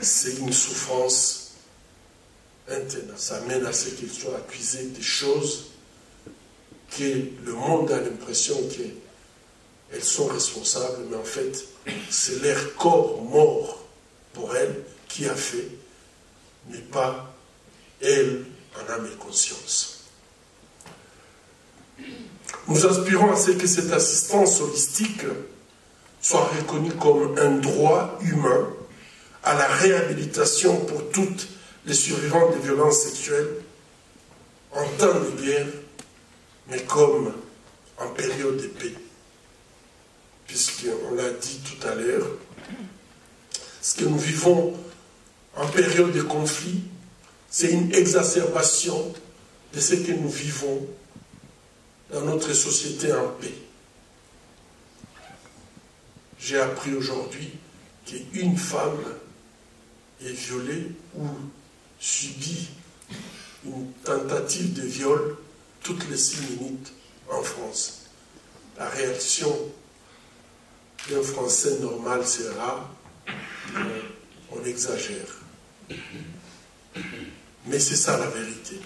c'est une souffrance intenable. Ça mène à ce qu'ils soient accusés des choses que le monde a l'impression qu'elles sont responsables, mais en fait, c'est leur corps mort pour elles qui a fait, mais pas elles en âme et conscience. Nous aspirons à ce que cette assistance holistique soit reconnue comme un droit humain à la réhabilitation pour toutes les survivants des violences sexuelles en temps de guerre, mais comme en période de paix. Puisqu'on l'a dit tout à l'heure, ce que nous vivons en période de conflit, c'est une exacerbation de ce que nous vivons dans notre société en paix. J'ai appris aujourd'hui qu'une femme est violée ou subit une tentative de viol toutes les 6 minutes en France. La réaction d'un Français normal sera on exagère. Mais c'est ça la vérité.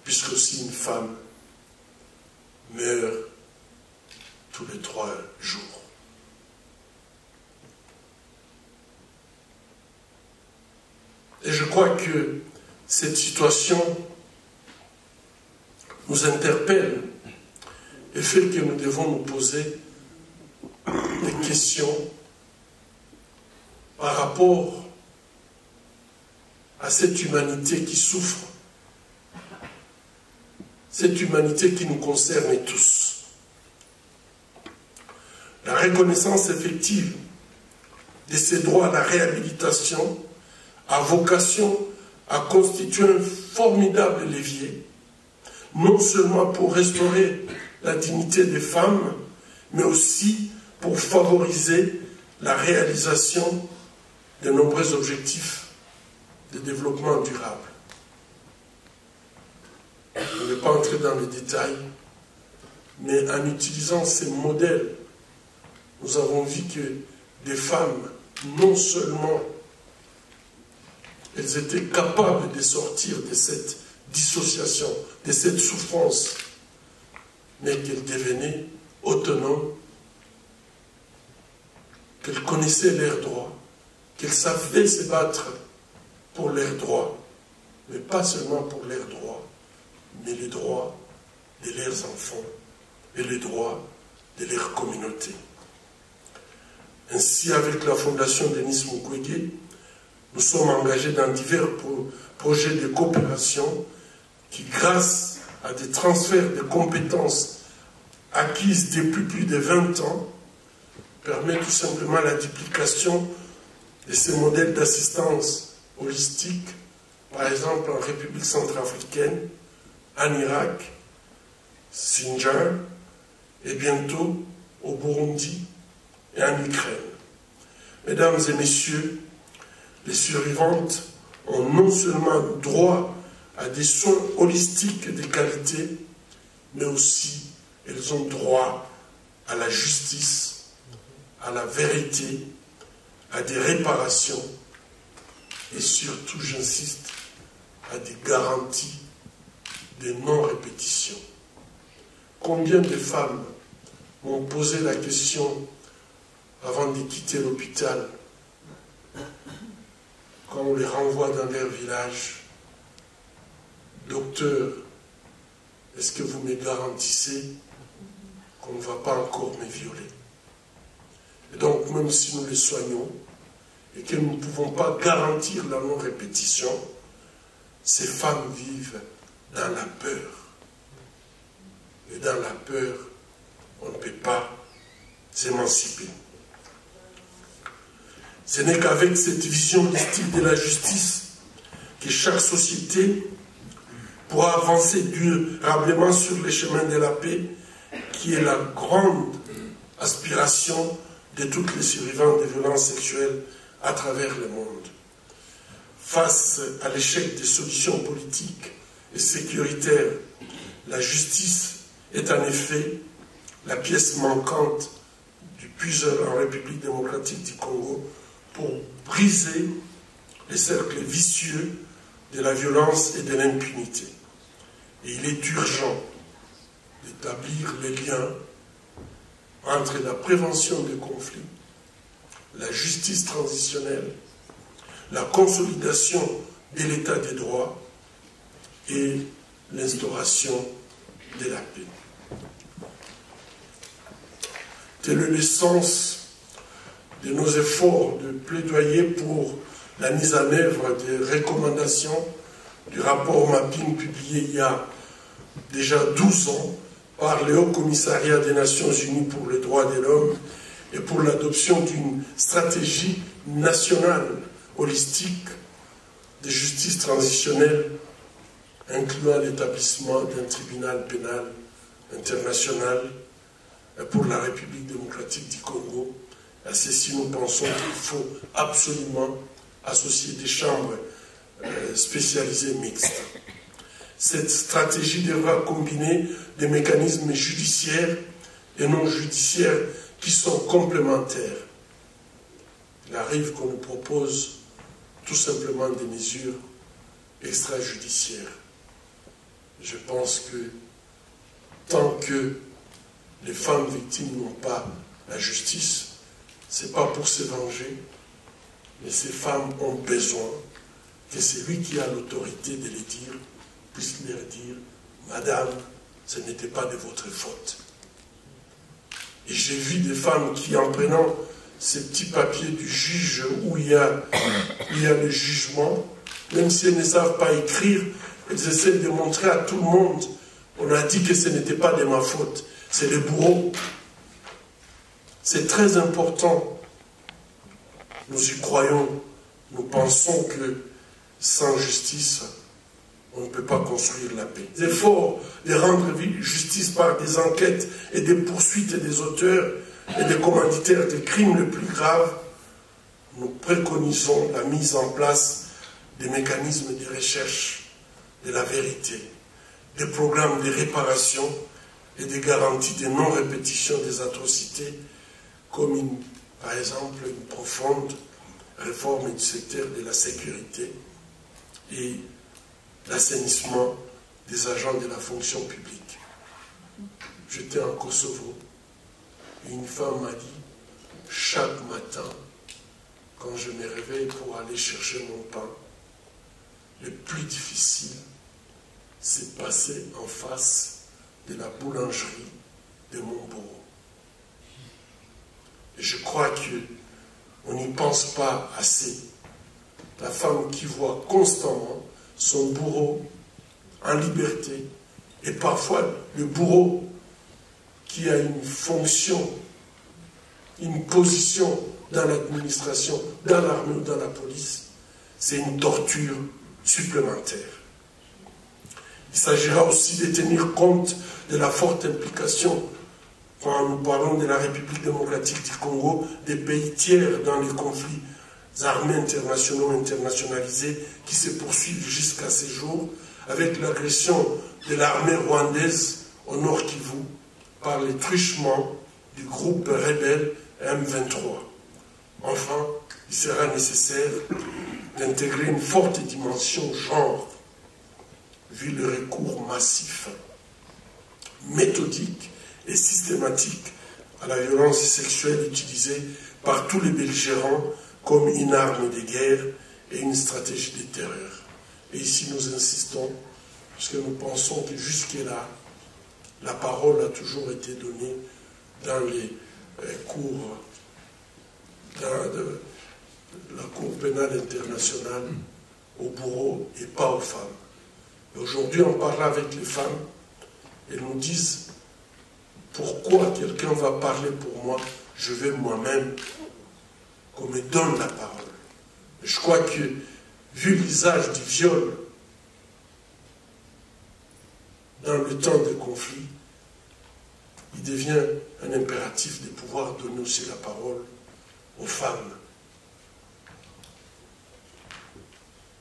Puisque aussi une femme meurt tous les 3 jours. Et je crois que cette situation nous interpelle et fait que nous devons nous poser des questions par rapport à cette humanité qui souffre, cette humanité qui nous concerne tous. La reconnaissance effective de ces droits à la réhabilitation a vocation à constituer un formidable levier, non seulement pour restaurer la dignité des femmes, mais aussi pour favoriser la réalisation de nombreux objectifs de développement durable. Je ne vais pas entrer dans les détails, mais en utilisant ces modèles, nous avons vu que des femmes, non seulement elles étaient capables de sortir de cette dissociation, de cette souffrance, mais qu'elles devenaient autonomes, qu'elles connaissaient leurs droits, qu'elles savaient se battre pour leurs droits, mais pas seulement pour leurs droits, mais les droits de leurs enfants et les droits de leur communauté. Ainsi, avec la Fondation Denis Mukwege, nous sommes engagés dans divers projets de coopération qui, grâce à des transferts de compétences acquises depuis plus de 20 ans, permettent tout simplement la duplication de ces modèles d'assistance holistique, par exemple en République centrafricaine, en Irak, Sinjar, et bientôt au Burundi et en Ukraine. Mesdames et messieurs, les survivantes ont non seulement droit à des soins holistiques de qualité, mais aussi elles ont droit à la justice, à la vérité, à des réparations et surtout, j'insiste, à des garanties de non-répétition. Combien de femmes m'ont posé la question avant de quitter l'hôpital, quand on les renvoie dans leur village, « Docteur, est-ce que vous me garantissez qu'on ne va pas encore me violer ?» Et donc, même si nous les soignons et que nous ne pouvons pas garantir la non-répétition, ces femmes vivent dans la peur. Et dans la peur, on ne peut pas s'émanciper. Ce n'est qu'avec cette vision holistique de la justice que chaque société pourra avancer durablement sur le chemin de la paix, qui est la grande aspiration de toutes les survivantes des violences sexuelles à travers le monde. Face à l'échec des solutions politiques et sécuritaires, la justice est en effet la pièce manquante du puzzle en République démocratique du Congo pour briser les cercles vicieux de la violence et de l'impunité. Et il est urgent d'établir les liens entre la prévention des conflits, la justice transitionnelle, la consolidation de l'état des droits et l'instauration de la paix. Tel est le sens de nos efforts de plaidoyer pour la mise en œuvre des recommandations du rapport mapping publié il y a déjà 12 ans par le Haut Commissariat des Nations Unies pour les droits de l'homme et pour l'adoption d'une stratégie nationale holistique de justice transitionnelle incluant l'établissement d'un tribunal pénal international pour la République démocratique du Congo. À ceci, nous pensons qu'il faut absolument associer des chambres spécialisées mixtes. Cette stratégie devra combiner des mécanismes judiciaires et non judiciaires qui sont complémentaires. Il arrive qu'on nous propose tout simplement des mesures extrajudiciaires. Je pense que tant que les femmes victimes n'ont pas la justice, ce n'est pas pour se venger, mais ces femmes ont besoin que celui qui a l'autorité de les dire puisse leur dire « Madame, ce n'était pas de votre faute ». Et j'ai vu des femmes qui, en prenant ces petits papiers du juge où il y a le jugement, même si elles ne savent pas écrire, elles essaient de montrer à tout le monde « On a dit que ce n'était pas de ma faute, c'est le bourreau ». C'est très important. Nous y croyons. Nous pensons que sans justice, on ne peut pas construire la paix. Les efforts de rendre justice par des enquêtes et des poursuites des auteurs et des commanditaires des crimes les plus graves, nous préconisons la mise en place des mécanismes de recherche de la vérité, des programmes de réparation et des garanties de non-répétition des atrocités, comme par exemple une profonde réforme du secteur de la sécurité et l'assainissement des agents de la fonction publique. J'étais en Kosovo et une femme m'a dit, chaque matin, quand je me réveille pour aller chercher mon pain, le plus difficile, c'est passer en face de la boulangerie de mon bourreau. Et je crois qu'on n'y pense pas assez. La femme qui voit constamment son bourreau en liberté, et parfois le bourreau qui a une fonction, une position dans l'administration, dans l'armée ou dans la police, c'est une torture supplémentaire. Il s'agira aussi de tenir compte de la forte implication, quand nous parlons de la République démocratique du Congo, des pays tiers dans les conflits armés internationaux internationalisés qui se poursuivent jusqu'à ces jours, avec l'agression de l'armée rwandaise au Nord Kivu par les truchements du groupe rebelle M23. Enfin, il sera nécessaire d'intégrer une forte dimension genre, vu le recours massif, méthodique et systématique à la violence sexuelle utilisée par tous les belligérants comme une arme de guerre et une stratégie de terreur. Et ici nous insistons, parce que nous pensons que jusque-là, la parole a toujours été donnée dans les cours, la Cour pénale internationale, aux bourreaux et pas aux femmes. Aujourd'hui, on parle avec les femmes et nous disent pourquoi quelqu'un va parler pour moi, je vais moi-même qu'on me donne la parole. Je crois que, vu l'usage du viol dans le temps des conflits, il devient un impératif de pouvoir donner aussi la parole aux femmes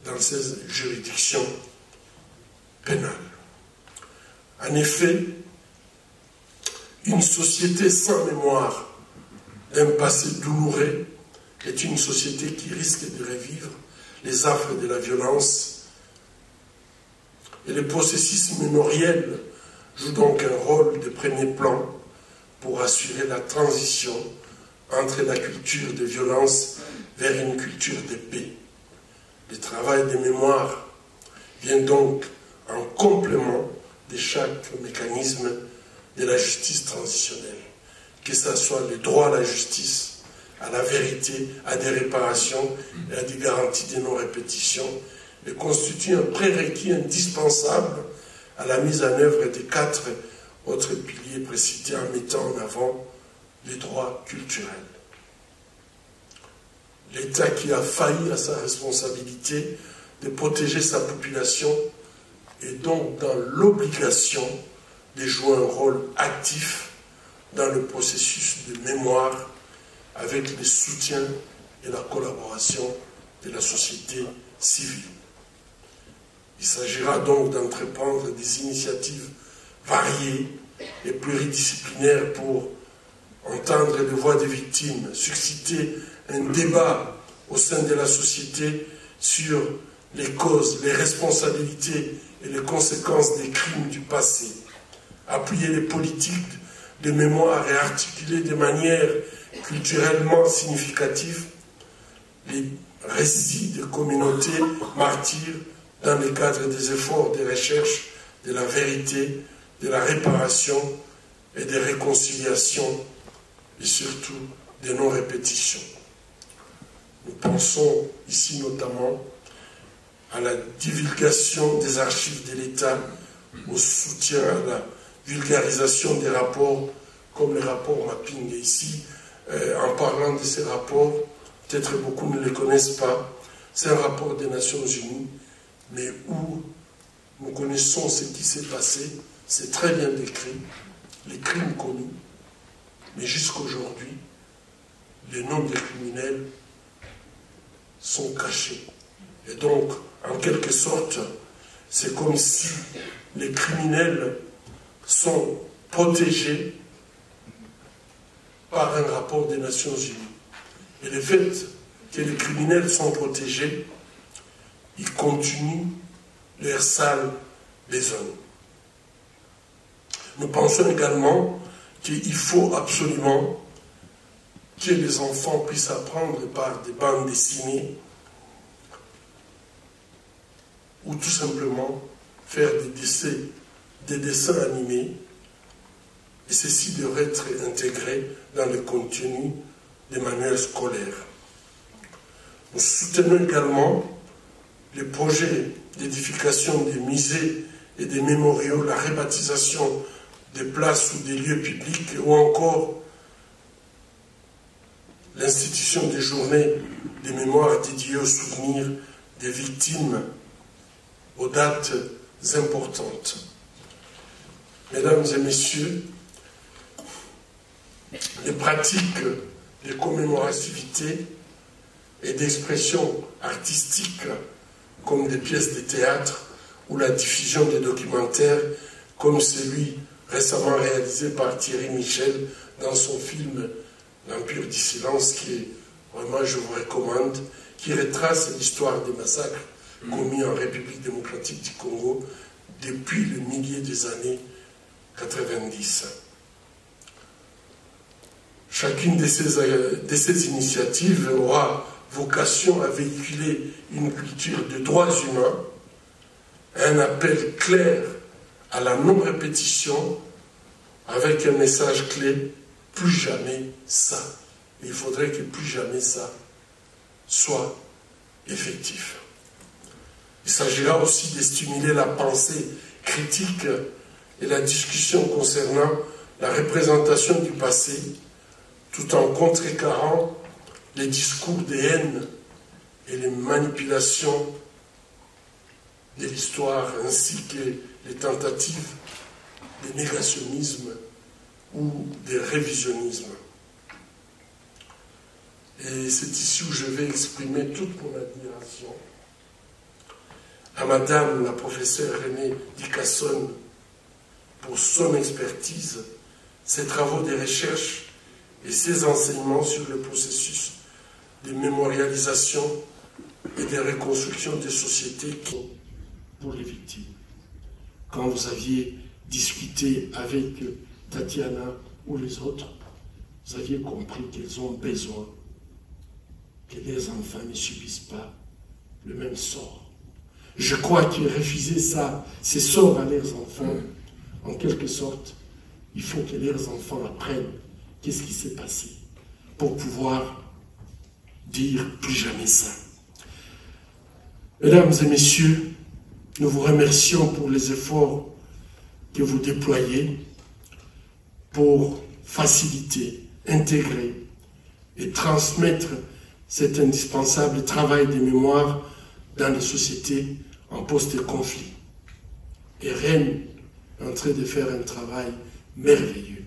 dans ces juridictions pénales. En effet, une société sans mémoire d'un passé douloureux est une société qui risque de revivre les affres de la violence. Et le processus mémoriel joue donc un rôle de premier plan pour assurer la transition entre la culture de violence vers une culture de paix. Le travail de mémoire vient donc en complément de chaque mécanisme de la justice transitionnelle, que ce soit le droit à la justice, à la vérité, à des réparations et à des garanties de non-répétition, et constitue un prérequis indispensable à la mise en œuvre des 4 autres piliers précités en mettant en avant les droits culturels. L'État qui a failli à sa responsabilité de protéger sa population est donc dans l'obligation de jouer un rôle actif dans le processus de mémoire avec le soutien et la collaboration de la société civile. Il s'agira donc d'entreprendre des initiatives variées et pluridisciplinaires pour entendre les voix des victimes, susciter un débat au sein de la société sur les causes, les responsabilités et les conséquences des crimes du passé, appuyer les politiques de mémoire et articuler de manière culturellement significative les récits de communautés martyrs dans le cadre des efforts de recherche de la vérité, de la réparation et de réconciliation et surtout de non-répétition. Nous pensons ici notamment à la divulgation des archives de l'État, au soutien à la vulgarisation des rapports comme le rapport Mapping. Et ici, en parlant de ces rapports, peut-être beaucoup ne les connaissent pas, c'est un rapport des Nations Unies, mais où nous connaissons ce qui s'est passé, c'est très bien décrit, les crimes connus, mais jusqu'aujourd'hui, les noms des criminels sont cachés. Et donc, en quelque sorte, c'est comme si les criminels sont protégés par un rapport des Nations Unies. Et le fait que les criminels sont protégés, ils continuent leur sale besogne. Nous pensons également qu'il faut absolument que les enfants puissent apprendre par des bandes dessinées ou tout simplement faire des dessins animés, et ceci devrait être intégré dans le contenu des manuels scolaires. Nous soutenons également les projets d'édification des musées et des mémoriaux, la rebaptisation des places ou des lieux publics, ou encore l'institution des journées des mémoires dédiées aux souvenirs des victimes aux dates importantes. Mesdames et messieurs, les pratiques de commémorativité et d'expression artistique comme des pièces de théâtre ou la diffusion des documentaires comme celui récemment réalisé par Thierry Michel dans son film L'Empire du Silence, qui vraiment je vous recommande, qui retrace l'histoire des massacres commis en République démocratique du Congo depuis le milieu des années 90. Chacune de ces initiatives aura vocation à véhiculer une culture de droits humains, un appel clair à la non-répétition avec un message clé, plus jamais ça. Il faudrait que plus jamais ça soit effectif. Il s'agira aussi de stimuler la pensée critique et la discussion concernant la représentation du passé, tout en contrecarrant les discours de haine et les manipulations de l'histoire, ainsi que les tentatives de négationnisme ou de révisionnisme. Et c'est ici où je vais exprimer toute mon admiration à Madame la professeure Renée Dicasson pour son expertise, ses travaux de recherche et ses enseignements sur le processus de mémorialisation et de reconstruction des sociétés pour les victimes. Quand vous aviez discuté avec Tatiana ou les autres, vous aviez compris qu'ils ont besoin que les enfants ne subissent pas le même sort. Je crois qu'ils refusaient ça, ces sorts à leurs enfants. En quelque sorte, il faut que leurs enfants apprennent qu'est-ce qui s'est passé pour pouvoir dire plus jamais ça. Mesdames et messieurs, nous vous remercions pour les efforts que vous déployez pour faciliter, intégrer et transmettre cet indispensable travail de mémoire dans les sociétés en post-conflit. Et Rennes est en train de faire un travail merveilleux.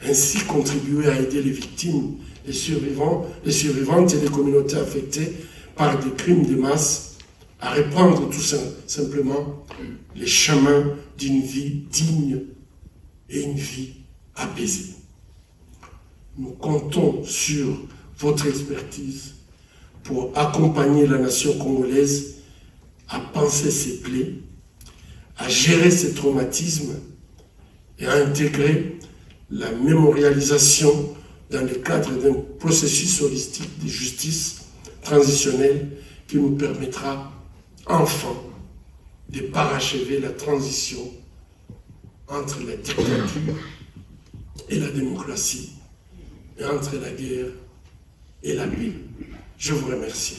Ainsi contribuer à aider les victimes, les survivantes et les communautés affectées par des crimes de masse à reprendre tout simplement les chemins d'une vie digne et une vie apaisée. Nous comptons sur votre expertise pour accompagner la nation congolaise à penser ses plaies, à gérer ses traumatismes et à intégrer la mémorialisation dans le cadre d'un processus holistique de justice transitionnelle qui nous permettra enfin de parachever la transition entre la dictature et la démocratie, et entre la guerre et la paix. Je vous remercie.